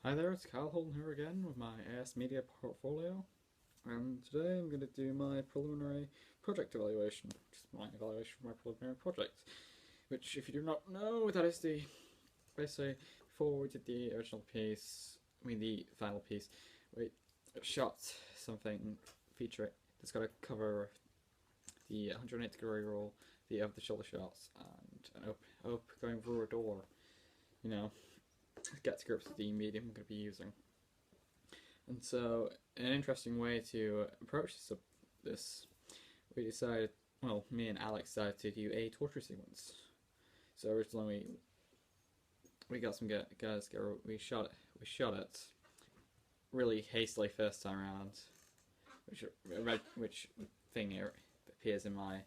Hi there, it's Kyle Holden here again with my AS Media portfolio, and today I'm going to do my preliminary project evaluation, which is my evaluation for my preliminary project, which, if you do not know, that is basically, before we did the original piece, the final piece, we shot something featuring that's got to cover the 180-degree roll, the shoulder shots, and an op going through a door, you know, get to grips with the medium I'm going to be using. And so, an interesting way to approach this, we decided, well, me and Alex decided to do a torture sequence. So originally we got some guys, we shot it really hastily first time around, which thing appears in my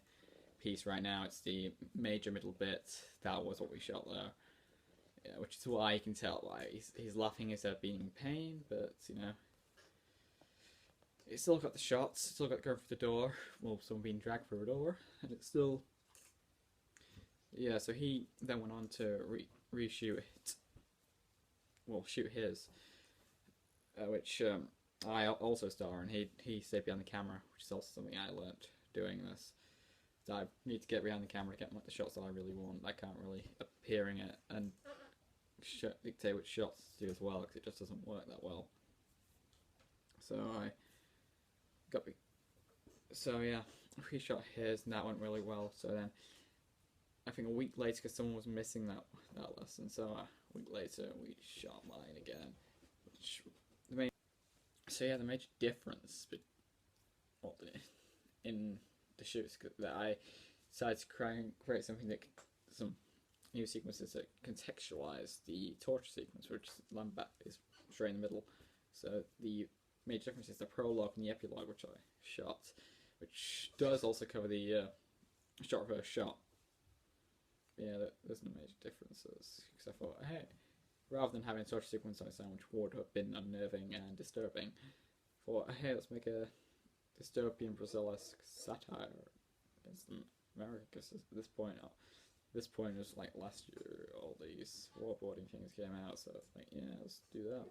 piece right now. It's the major middle bit. That was what we shot there. Yeah, which is why you can tell why he's laughing instead of being in pain, but it's still got the shots, still got going through the door, well, someone being dragged through a door, and it's still, yeah. So he then went on to reshoot it, well, shoot his, which I also star, and he stayed behind the camera, which is also something I learnt doing this. So I need to get behind the camera to get the shots that I really want. I can't really appear in it and dictate which shots to do as well, because it just doesn't work that well. So I got so yeah, we shot his, and that went really well. So then, I think a week later, because someone was missing that lesson, so a week later we shot mine again. Which the main so yeah, the major difference in the shoots that I decided to create something that some new sequences that contextualize the torture sequence, which is straight in the middle. So the major difference is the prologue and the epilogue, which I shot, which does also cover the shot reverse shot. Yeah, there's no major differences, because I thought, hey, rather than having a torture sequence on its own, which would have been unnerving and disturbing, I thought, hey, let's make a dystopian Brazil-esque satire against America, because at this point was like last year, all these waterboarding things came out, so it's like, yeah, let's do that.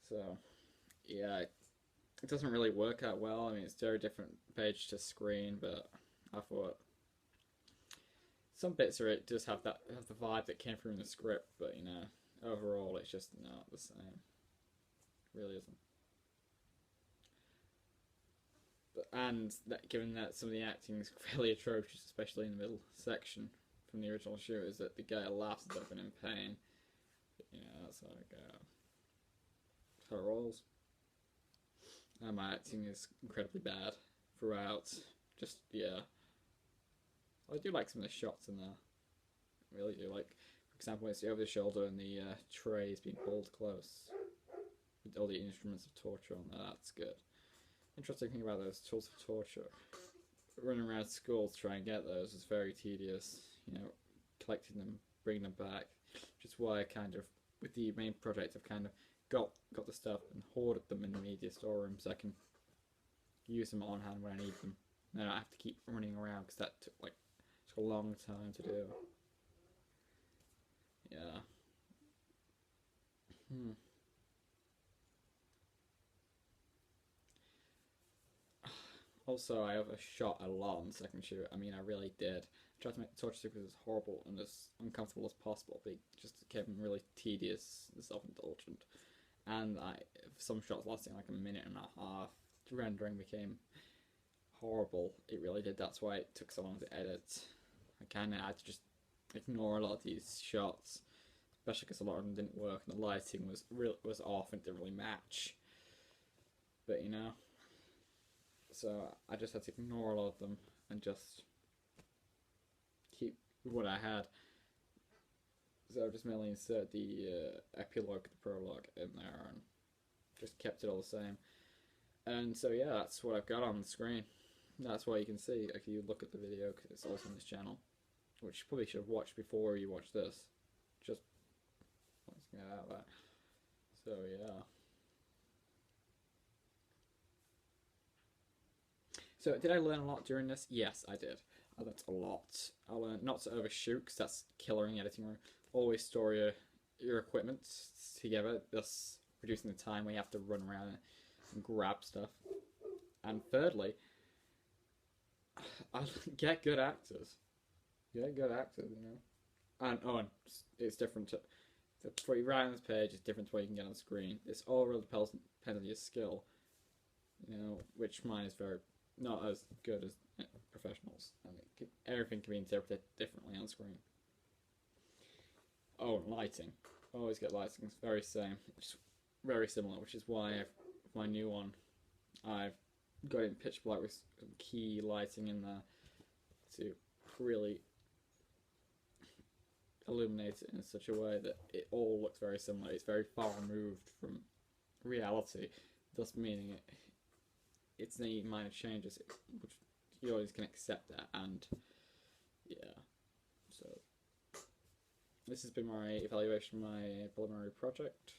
So, yeah, it doesn't really work out well. I mean, it's very different page to screen, but I thought some bits of it just have the vibe that came from the script, but overall it's just not the same. It really isn't. And that, given that some of the acting is fairly atrocious, especially in the middle section from the original shoot, is that the guy laughs as though in pain. But, that's like how it rolls. And my acting is incredibly bad throughout. Just yeah, I do like some of the shots in there. I really do like, for example, when it's over the shoulder and the tray is being pulled close with all the instruments of torture on there. That's good. Interesting thing about those tools of torture, running around schools trying to get those is very tedious. Collecting them, bringing them back. Which is why I kind of, with the main project, I've kind of got the stuff and hoarded them in the media storeroom so I can use them on hand when I need them. And I don't have to keep running around, because that took a long time to do. Yeah. Hmm. Also, I overshot a lot on the second shoot. I mean, I really did. I tried to make the torture sequence as horrible and as uncomfortable as possible, but it just became really tedious and self-indulgent. And some shots lasting like a minute and a half, rendering became horrible. It really did. That's why it took so long to edit. I kind of had to just ignore a lot of these shots, especially because a lot of them didn't work and the lighting was off and didn't really match. But so I just had to ignore a lot of them and just keep what I had. So I just mainly insert the epilogue, the prologue in there, and just kept it all the same. And so yeah, that's what I've got on the screen. That's what you can see if you look at the video, because it's also on this channel, which you probably should have watched before you watch this. Just let's get out of that. So yeah. So did I learn a lot during this? Yes, I did. I learned a lot. I learned not to overshoot, because that's killer in the editing room. Always story your equipment together, thus reducing the time where you have to run around and grab stuff. And thirdly, get good actors. Get good actors, you know. And it's different to what you write on this page is different to what you can get on screen. This all really depends on your skill, you know, which mine is very not as good as professionals, and everything can be interpreted differently on screen. Oh, lighting. Always get lighting. It's very same. It's very similar, which is why my new one, I've got it in pitch black with some key lighting in there to really illuminate it in such a way that it all looks very similar. It's very far removed from reality, thus meaning it's any minor changes, which you always can accept that. And yeah, so this has been my evaluation of my preliminary project.